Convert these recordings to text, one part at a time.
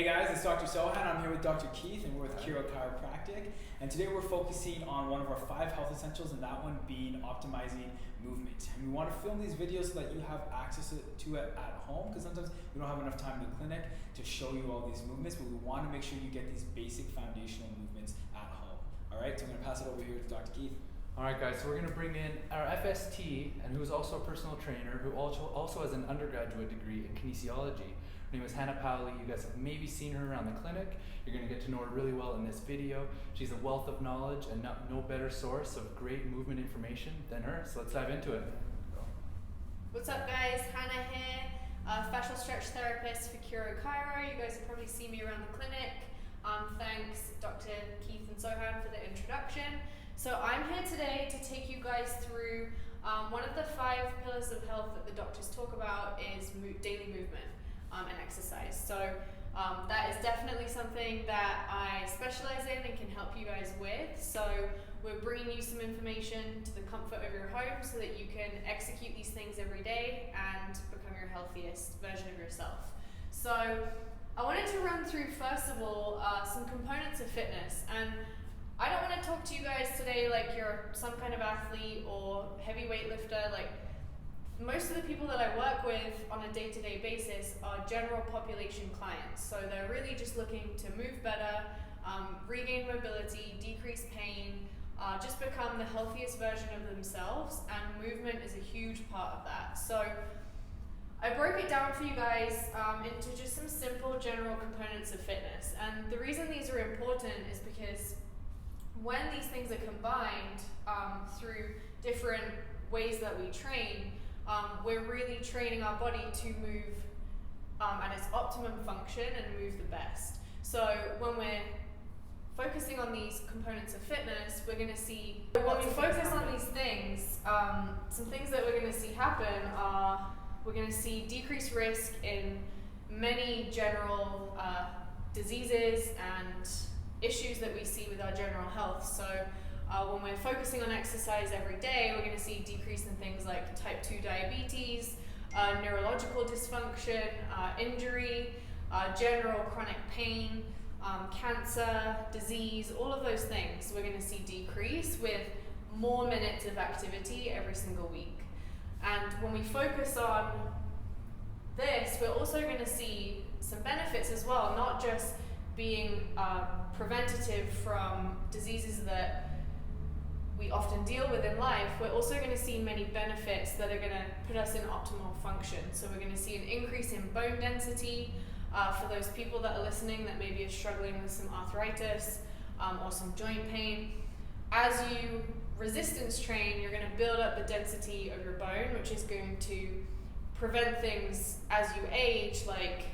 Hey guys, it's Dr. Sohan. I'm here with Dr. Keith and we're with Chiropractic. And today we're focusing on one of our 5 health essentials, and that one being optimizing movement. And we want to film these videos so that you have access to it at home, because sometimes we don't have enough time in the clinic to show you all these movements, but we want to make sure you get these basic foundational movements at home. Alright, so I'm going to pass it over here to Dr. Keith. Alright guys, so we're going to bring in our FST, and who's also a personal trainer, who also has an undergraduate degree in kinesiology. Her name is Hannah Powley. You guys have maybe seen her around the clinic. You're going to get to know her really well in this video. She's a wealth of knowledge and no better source of great movement information than her. So let's dive into it. What's up guys, Hannah here, Fascial Stretch Therapist for Chiro. You guys have probably seen me around the clinic. Thanks Dr. Keith and Sohan for the introduction. So I'm here today to take you guys through one of the 5 pillars of health that the doctors talk about is daily movement and exercise. So that is definitely something that I specialize in and can help you guys with. So we're bringing you some information to the comfort of your home so that you can execute these things every day and become your healthiest version of yourself. So I wanted to run through, first of all, some components of fitness. And I don't want to talk to you guys today like you're some kind of athlete or heavy weightlifter. Like, most of the people that I work with on a day-to-day basis are general population clients. So they're really just looking to move better, regain mobility, decrease pain, just become the healthiest version of themselves, and movement is a huge part of that. So I broke it down for you guys into just some simple general components of fitness. And the reason these are important is because when these things are combined through different ways that we train, we're really training our body to move at its optimum function and move the best. So when we're focusing on these components of fitness, we're going to see, when we focus on these things, some things that we're going to see happen are, we're going to see decreased risk in many general diseases and issues that we see with our general health. So when we're focusing on exercise every day, we're going to see decrease in things like type 2 diabetes, neurological dysfunction, injury, general chronic pain, cancer, disease, all of those things we're going to see decrease with more minutes of activity every single week. And when we focus on this, we're also going to see some benefits as well, not just being preventative from diseases that we often deal with in life. We're also going to see many benefits that are going to put us in optimal function. So we're going to see an increase in bone density for those people that are listening that maybe are struggling with some arthritis or some joint pain. As you resistance train, you're going to build up the density of your bone, which is going to prevent things as you age, like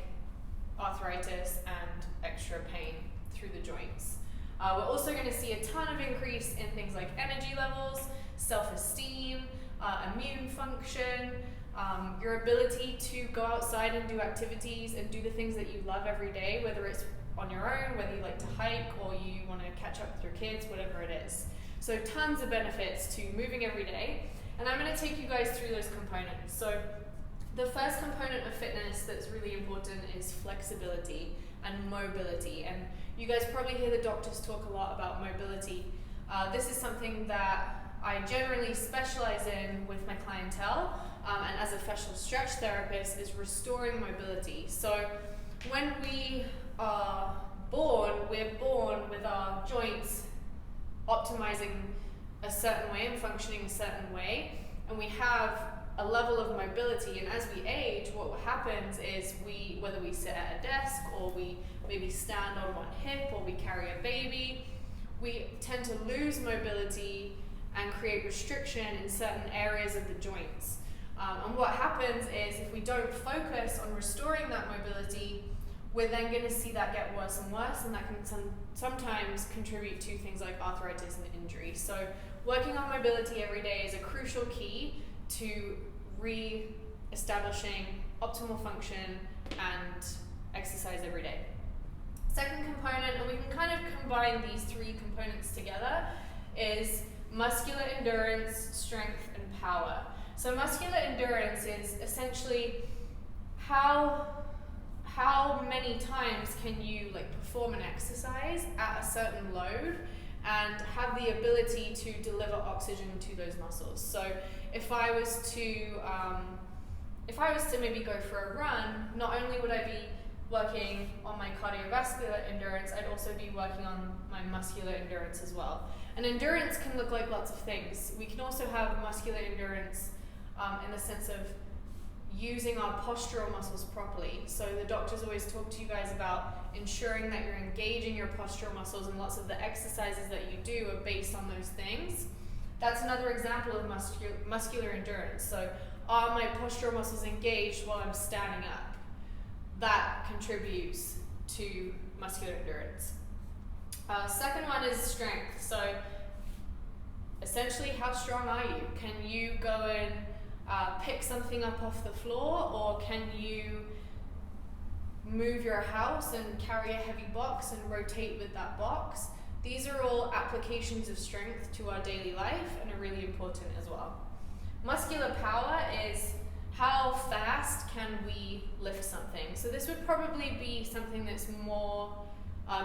arthritis and extra pain through the joints. We're also going to see a ton of increase in things like energy levels, self-esteem, immune function, your ability to go outside and do activities and do the things that you love every day, whether it's on your own, whether you like to hike or you want to catch up with your kids, whatever it is. So tons of benefits to moving every day. And I'm going to take you guys through those components. So the first component of fitness that's really important is flexibility and mobility. And you guys probably hear the doctors talk a lot about mobility. This is something that I generally specialize in with my clientele, and as a fascial stretch therapist, is restoring mobility. So when we are born, we're born with our joints optimizing a certain way and functioning a certain way, and we have a level of mobility. And as we age, what happens is whether we sit at a desk or we maybe stand on one hip or we carry a baby, we tend to lose mobility and create restriction in certain areas of the joints. And what happens is, if we don't focus on restoring that mobility, we're then going to see that get worse and worse, and that can sometimes contribute to things like arthritis and injury. So working on mobility every day is a crucial key to re-establishing optimal function and exercise every day. Second component, and we can kind of combine these 3 components together, is muscular endurance, strength, and power. So muscular endurance is essentially how how many times can you like perform an exercise at a certain load and have the ability to deliver oxygen to those muscles. So if I was to maybe go for a run, not only would I be working on my cardiovascular endurance, I'd also be working on my muscular endurance as well. And endurance can look like lots of things. We can also have muscular endurance in the sense of using our postural muscles properly. So the doctors always talk to you guys about ensuring that you're engaging your postural muscles, and lots of the exercises that you do are based on those things. That's another example of muscular endurance. So are my postural muscles engaged while I'm standing up? That contributes to muscular endurance. Second one is strength. So essentially, how strong are you? Can you go and pick something up off the floor, or can you move your house and carry a heavy box and rotate with that box? These are all applications of strength to our daily life and are really important as well. Muscular power is how fast can we lift something. So this would probably be something that's more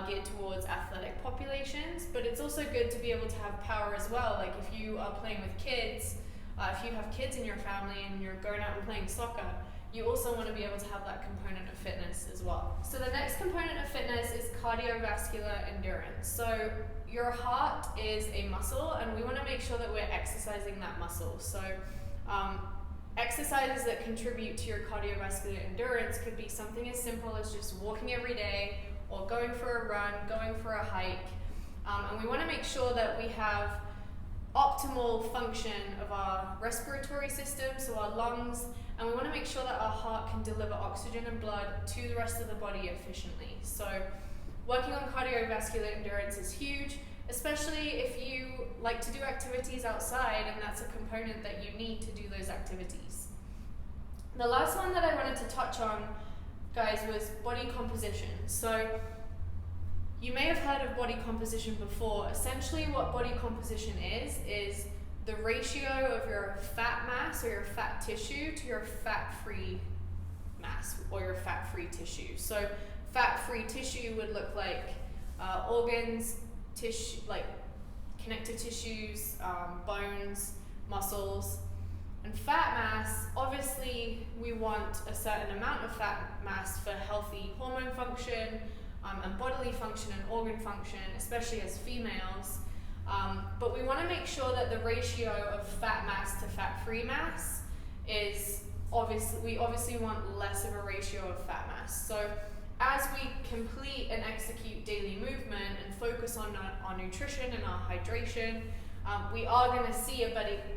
geared towards athletic populations, but it's also good to be able to have power as well. Like if you are playing with kids, if you have kids in your family and you're going out and playing soccer, you also want to be able to have that component of fitness as well. So the next component of fitness is cardiovascular endurance. So your heart is a muscle, and we want to make sure that we're exercising that muscle. So exercises that contribute to your cardiovascular endurance could be something as simple as just walking every day, or going for a run, going for a hike. And we want to make sure that we have optimal function of our respiratory system, so our lungs, and we want to make sure that our heart can deliver oxygen and blood to the rest of the body efficiently. So working on cardiovascular endurance is huge, especially if you like to do activities outside and that's a component that you need to do those activities. The last one that I wanted to touch on, guys, was body composition. So you may have heard of body composition before. Essentially what body composition is the ratio of your fat mass or your fat tissue to your fat-free mass or your fat-free tissue. So fat-free tissue would look like organs, tissue, like connective tissues, bones, muscles. And fat mass, obviously we want a certain amount of fat mass for healthy hormone function, and bodily function and organ function, especially as females. But we want to make sure that the ratio of fat mass to fat-free mass is we obviously want less of a ratio of fat mass. So as we complete and execute daily movement and focus on our nutrition and our hydration, we are going to see a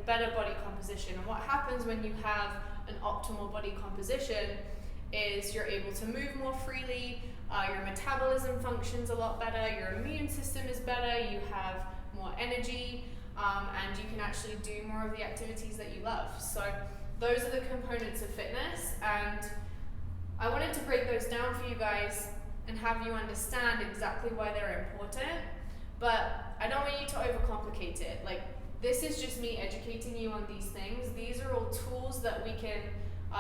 better body composition. And what happens when you have an optimal body composition is you're able to move more freely, your metabolism functions a lot better, your immune system is better, you have more energy, and you can actually do more of the activities that you love. So those are the components of fitness, and I wanted to break those down for you guys and have you understand exactly why they're important, but I don't want you to overcomplicate it. Like, this is just me educating you on these things. These are all tools that we can,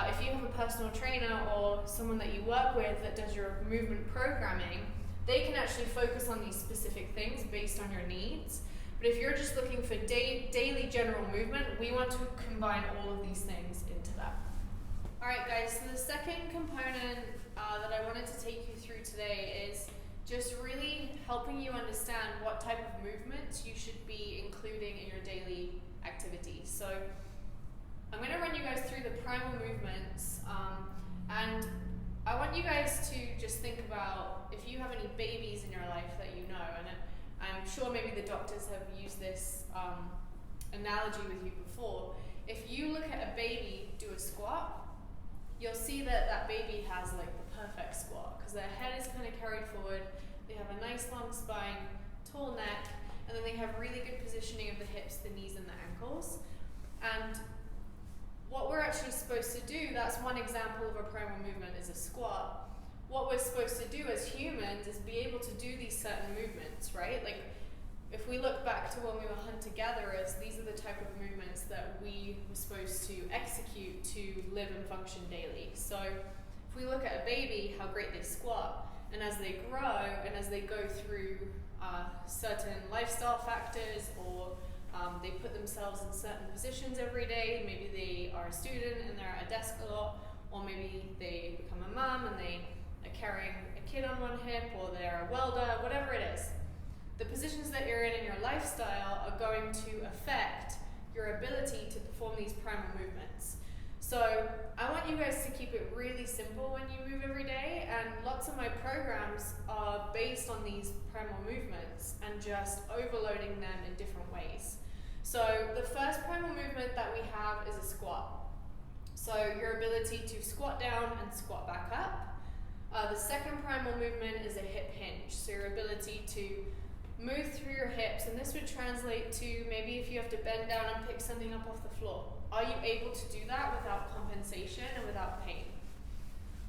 if you have a personal trainer or someone that you work with that does your movement programming, they can actually focus on these specific things based on your needs. But if you're just looking for daily general movement, we want to combine all of these things into that. Alright guys, so the second component that I wanted to take you through today is just really helping you understand what type of movements you should be including in your daily activities. So I'm going to run you guys through the primal movements, and I want you guys to just think about if you have any babies in your life that you know, and I'm sure maybe the doctors have used this analogy with you before. If you look at a baby do a squat, you'll see that that baby has like the perfect squat because their head is kind of carried forward, they have a nice long spine, tall neck, and then they have really good positioning of the hips, the knees, and the ankles. And what we're actually supposed to do, that's one example of a primal movement, is a squat. What we're supposed to do as humans is be able to do these certain movements, right? Like, if we look back to when we were hunter-gatherers, these are the type of movements that we were supposed to execute to live and function daily. So, if we look at a baby, how great they squat, and as they grow and as they go through certain lifestyle factors, or they put themselves in certain positions every day, maybe they are a student and they're at a desk a lot, or maybe they become a mum and they are carrying a kid on one hip, or they're a welder, whatever it is. The positions that you're in your lifestyle are going to affect your ability to perform these primal movements. So I want you guys to keep it really simple when you move every day, and lots of my programs are based on these primal movements and just overloading them in different ways. So the first primal movement that we have is a squat. So your ability to squat down and squat back up. The second primal movement is a hip hinge. So your ability to move through your hips, and this would translate to maybe if you have to bend down and pick something up off the floor. Are you able to do that without compensation and without pain?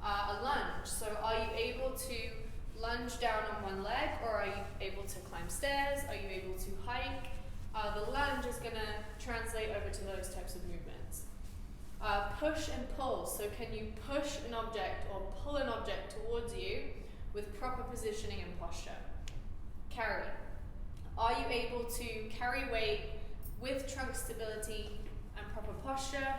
A lunge. So are you able to lunge down on one leg, or are you able to climb stairs? Are you able to hike? The lunge is going to translate over to those types of movements. Push and pull. So can you push an object or pull an object towards you with proper positioning and posture? Carry. Are you able to carry weight with trunk stability and proper posture,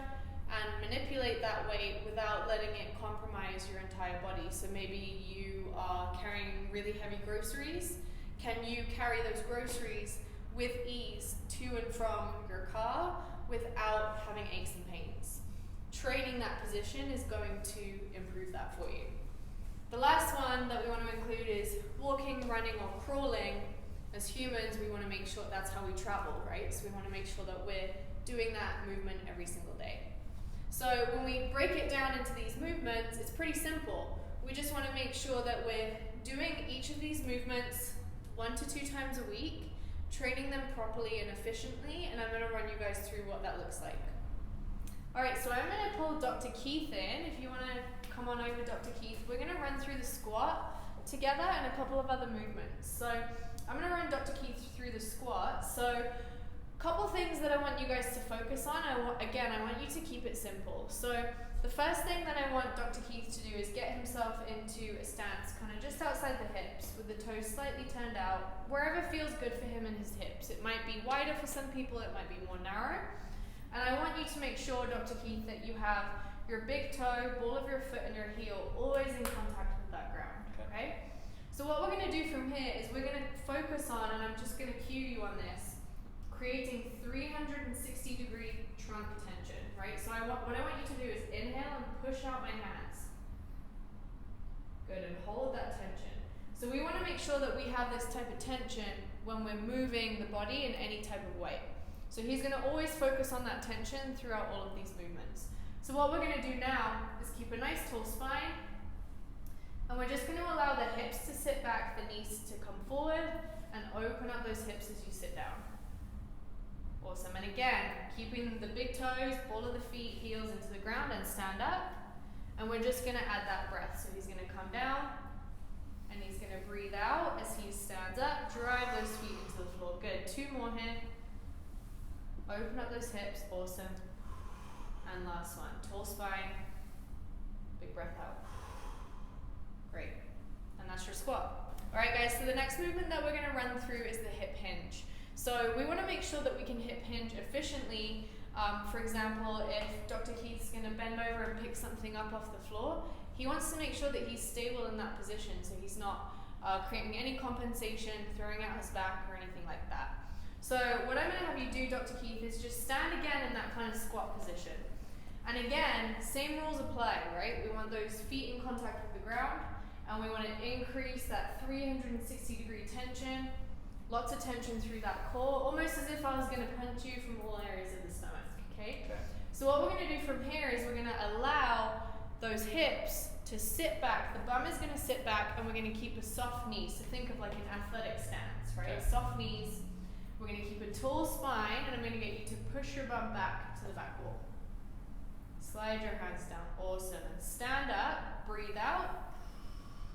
and manipulate that weight without letting it compromise your entire body? So maybe you are carrying really heavy groceries. Can you carry those groceries with ease to and from your car without having aches and pains? Training that position is going to improve that for you. The last one that we want to include is walking, running, or crawling. As humans, we want to make sure that's how we travel, right? So we want to make sure that we're doing that movement every single day. So when we break it down into these movements, it's pretty simple. We just want to make sure that we're doing each of these movements 1 to 2 times a week, training them properly and efficiently, and I'm going to run you guys through what that looks like. Alright, so I'm going to pull Dr. Keith in. If you want to come on over, Dr. Keith, we're going to run through the squat together and a couple of other movements. So I'm going to run Dr. Keith through the squat. So a couple things that I want you guys to focus on. I want you to keep it simple. So the first thing that I want Dr. Keith to do is get himself into a stance kind of just outside the hips with the toes slightly turned out, wherever feels good for him and his hips. It might be wider for some people, it might be more narrow. And I want you to make sure, Dr. Keith, that you have your big toe, ball of your foot, and your heel always in contact with that ground, okay? So what we're going to do from here is we're going to focus on, and I'm just going to cue you on this, creating 360-degree trunk tension, right? So what I want you to do is inhale and push out my hands. Good, and hold that tension. So we want to make sure that we have this type of tension when we're moving the body in any type of way. So he's going to always focus on that tension throughout all of these movements. So what we're going to do now is keep a nice tall spine, and we're just going to allow the hips to sit back, the knees to come forward, and open up those hips as you sit down. Awesome, and again, keeping the big toes, ball of the feet, heels into the ground, and stand up. And we're just going to add that breath. So he's going to come down, and he's going to breathe out as he stands up, drive those feet into the floor. Good, 2 more here. Open up those hips, awesome. And last one, tall spine, big breath out. Great, and that's your squat. All right guys, so the next movement that we're gonna run through is the hip hinge. So we wanna make sure that we can hip hinge efficiently. For example, if Dr. Keith's gonna bend over and pick something up off the floor, he wants to make sure that he's stable in that position, so he's not creating any compensation, throwing out his back or anything like that. So what I'm going to have you do, Dr. Keith, is just stand again in that kind of squat position. And again, same rules apply, right? We want those feet in contact with the ground, and we want to increase that 360-degree tension, lots of tension through that core, almost as if I was going to punch you from all areas of the stomach, okay? So what we're going to do from here is we're going to allow those hips to sit back. The bum is going to sit back, and we're going to keep a soft knee. So think of like an athletic stance, right? Soft knees. We're going to keep a tall spine, and I'm going to get you to push your bum back to the back wall. Slide your hands down. Awesome. And stand up, breathe out.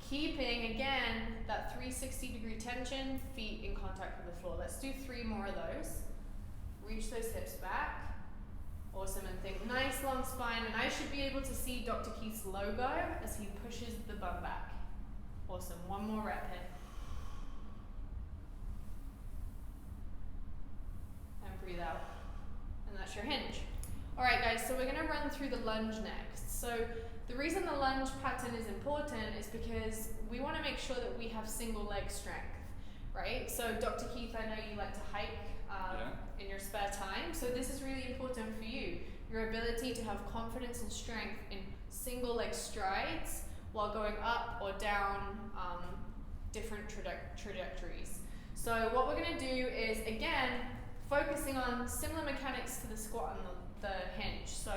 Keeping, again, that 360-degree tension, feet in contact with the floor. Let's do 3 more of those. Reach those hips back. Awesome, and think nice long spine, and I should be able to see Dr. Keith's logo as he pushes the bum back. Awesome, one more rep here. And breathe out. And that's your hinge. Alright guys, so we're gonna run through the lunge next. So the reason the lunge pattern is important is because we wanna make sure that we have single leg strength, right? So Dr. Keith, I know you like to hike in your spare time, so this is really important for you. Your ability to have confidence and strength in single leg strides while going up or down different trajectories. So what we're going to do is, again, focusing on similar mechanics to the squat and the hinge. So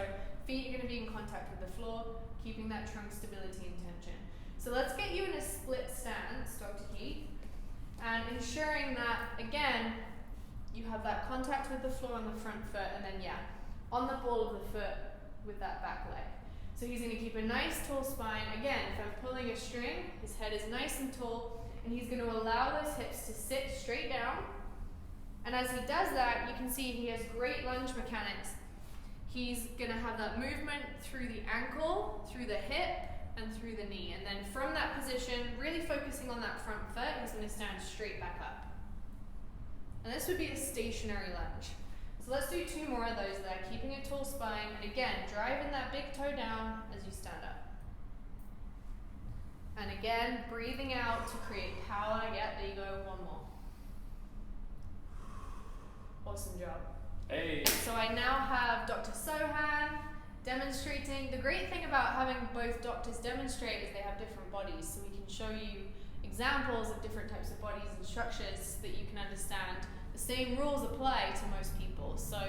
feet are going to be in contact with the floor, keeping that trunk stability and tension. So let's get you in a split stance, Dr. Keith, and ensuring that, again, you have that contact with the floor on the front foot, and then on the ball of the foot with that back leg. So he's going to keep a nice tall spine. Again, if I'm pulling a string, his head is nice and tall, and he's going to allow those hips to sit straight down. And as he does that, you can see he has great lunge mechanics. He's going to have that movement through the ankle, through the hip, and through the knee. And then from that position, really focusing on that front foot, he's going to stand straight back up. And this would be a stationary lunge. So let's do 2 more of those there, keeping a tall spine, and again, driving that big toe down as you stand up. And again, breathing out to create power. Yeah, there you go, 1 more. Awesome job. Hey. So I now have Dr. Sohan demonstrating. The great thing about having both doctors demonstrate is they have different bodies, so we can show you examples of different types of bodies and structures so that you can understand the same rules apply to most people. So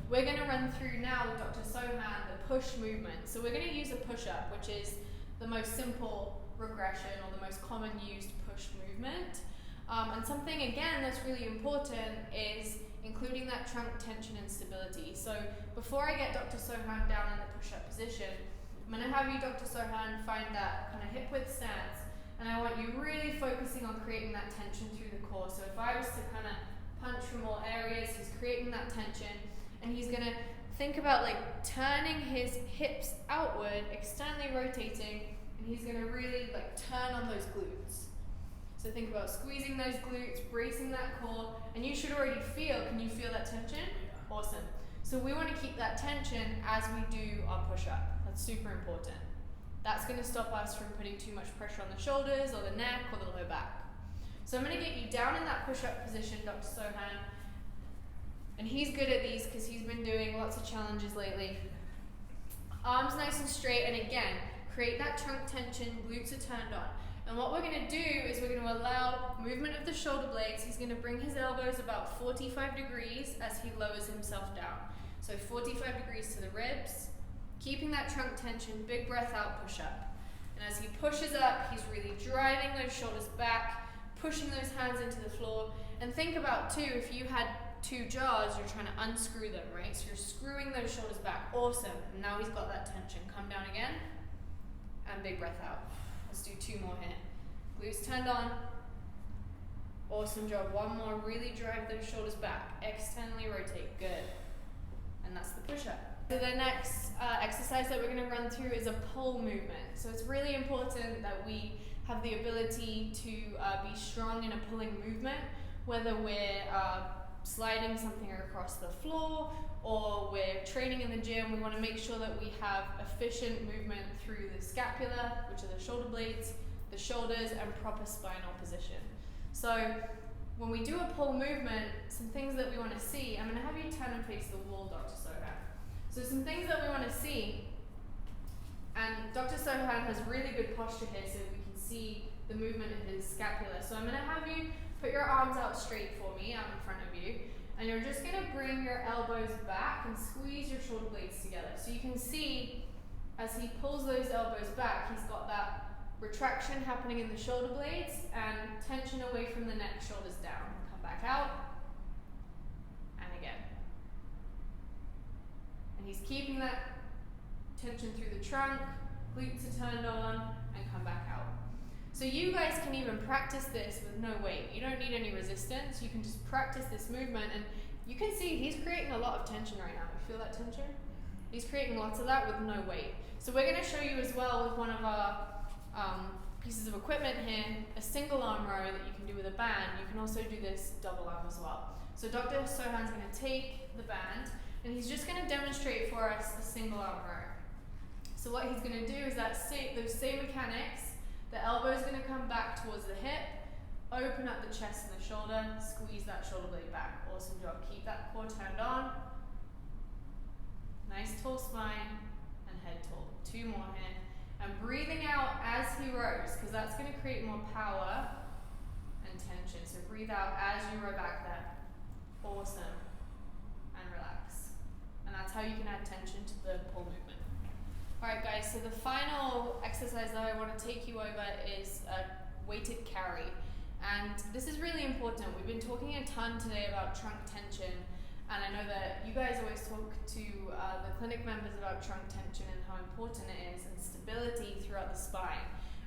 we're going to run through now with Dr. Sohan the push movement. So we're going to use a push-up, which is the most simple regression or the most common used push movement. And something, again, that's really important is including that trunk tension and stability. So before I get Dr. Sohan down in the push-up position, I'm going to have you, Dr. Sohan, find that kind of hip width stance. And I want you really focusing on creating that tension through the core. So if I was to kind of punch from all areas, he's creating that tension, and he's gonna think about like turning his hips outward, externally rotating, and he's gonna really like turn on those glutes. So think about squeezing those glutes, bracing that core, and you should already feel, can you feel that tension? Yeah. Awesome. So we wanna keep that tension as we do our push-up. That's super important. That's gonna stop us from putting too much pressure on the shoulders or the neck or the low back. So I'm going to get you down in that push-up position, Dr. Sohan. And he's good at these because he's been doing lots of challenges lately. Arms nice and straight, and again, create that trunk tension, glutes are turned on. And what we're going to do is we're going to allow movement of the shoulder blades. He's going to bring his elbows about 45 degrees as he lowers himself down. So 45 degrees to the ribs, keeping that trunk tension, big breath out, push up. And as he pushes up, he's really driving those shoulders back, pushing those hands into the floor. And think about too, if you had 2 jaws, you're trying to unscrew them, right? So you're screwing those shoulders back. Awesome. And now he's got that tension. Come down again. And big breath out. Let's do 2 more here. Glutes turned on. Awesome job. 1 more. Really drive those shoulders back. Externally rotate. Good. And that's the push-up. So the next exercise that we're going to run through is a pull movement. So it's really important that we have the ability to be strong in a pulling movement, whether we're sliding something across the floor or we're training in the gym. We want to make sure that we have efficient movement through the scapula, which are the shoulder blades, the shoulders, and proper spinal position. So when we do a pull movement, some things that we want to see, I'm going to have you turn and face the wall, Dr. Sohan. So some things that we want to see, and Dr. Sohan has really good posture here, so we can see the movement of his scapula. So I'm going to have you put your arms out straight for me, out in front of you, and you're just going to bring your elbows back and squeeze your shoulder blades together. So you can see as he pulls those elbows back, he's got that retraction happening in the shoulder blades and tension away from the neck, shoulders down. Come back out, and again. And he's keeping that tension through the trunk, glutes are turned on, and come back out. So you guys can even practice this with no weight. You don't need any resistance. You can just practice this movement, and you can see he's creating a lot of tension right now. You feel that tension? He's creating lots of that with no weight. So we're going to show you as well with one of our pieces of equipment here, a single arm row that you can do with a band. You can also do this double arm as well. So Dr. Sohan's going to take the band and he's just going to demonstrate for us the single arm row. So what he's going to do is those same mechanics. The elbow is going to come back towards the hip, open up the chest and the shoulder, squeeze that shoulder blade back. Awesome job. Keep that core turned on. Nice tall spine and head tall. 2 more here. And breathing out as he rows, because that's going to create more power and tension. So breathe out as you row back there. Awesome. And relax. And that's how you can add tension to the pull movement. Alright guys, so the final exercise that I want to take you over is a weighted carry. And this is really important. We've been talking a ton today about trunk tension. And I know that you guys always talk to the clinic members about trunk tension and how important it is, and stability throughout the spine.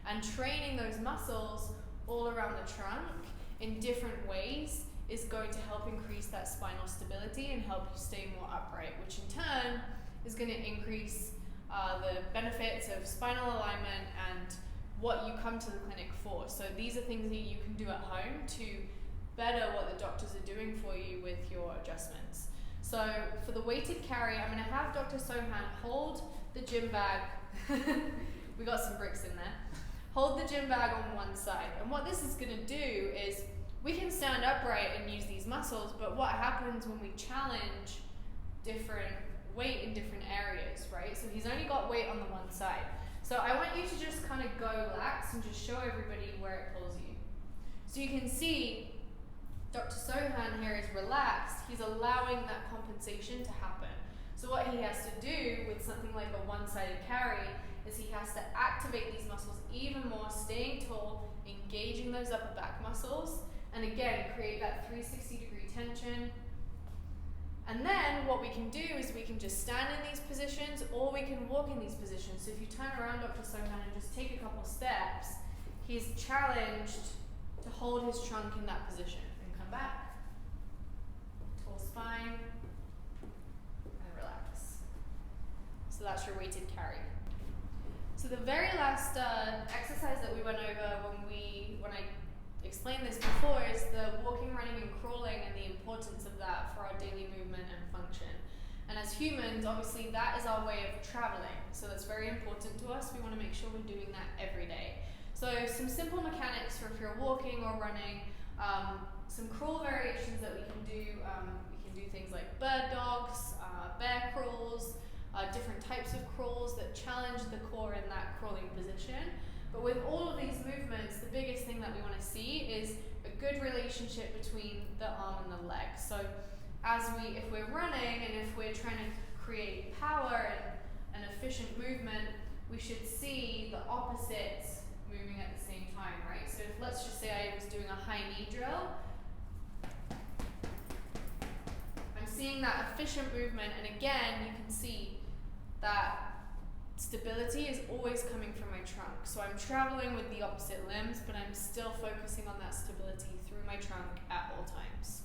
And training those muscles all around the trunk in different ways is going to help increase that spinal stability and help you stay more upright, which in turn is going to increase the benefits of spinal alignment and what you come to the clinic for. So these are things that you can do at home to better what the doctors are doing for you with your adjustments. So for the weighted carry, I'm going to have Dr. Sohan hold the gym bag. We got some bricks in there. Hold the gym bag on one side. And what this is going to do is we can stand upright and use these muscles, but what happens when we challenge different weight in different areas, right? So he's only got weight on the one side. So I want you to just kind of go lax and just show everybody where it pulls you. So you can see Dr. Sohan here is relaxed. He's allowing that compensation to happen. So what he has to do with something like a one-sided carry is he has to activate these muscles even more, staying tall, engaging those upper back muscles, and again, create that 360-degree tension. And then what we can do is we can just stand in these positions or we can walk in these positions. So if you turn around Dr. Sohan and just take a couple steps, he's challenged to hold his trunk in that position. Back, tall spine, and relax. So that's your weighted carry. So the very last exercise that we went over when I explained this before is the walking, running, and crawling, and the importance of that for our daily movement and function. And as humans, obviously that is our way of traveling. So that's very important to us. We want to make sure we're doing that every day. So some simple mechanics for if you're walking or running. Some crawl variations that we can do. We can do things like bird dogs, bear crawls, different types of crawls that challenge the core in that crawling position. But with all of these movements, the biggest thing that we want to see is a good relationship between the arm and the leg. So if we're running and if we're trying to create power and an efficient movement, we should see the opposites moving at the same time, right? So if, let's just say I was doing a high knee drill, I'm seeing that efficient movement, and again, you can see that stability is always coming from my trunk. So I'm traveling with the opposite limbs, but I'm still focusing on that stability through my trunk at all times.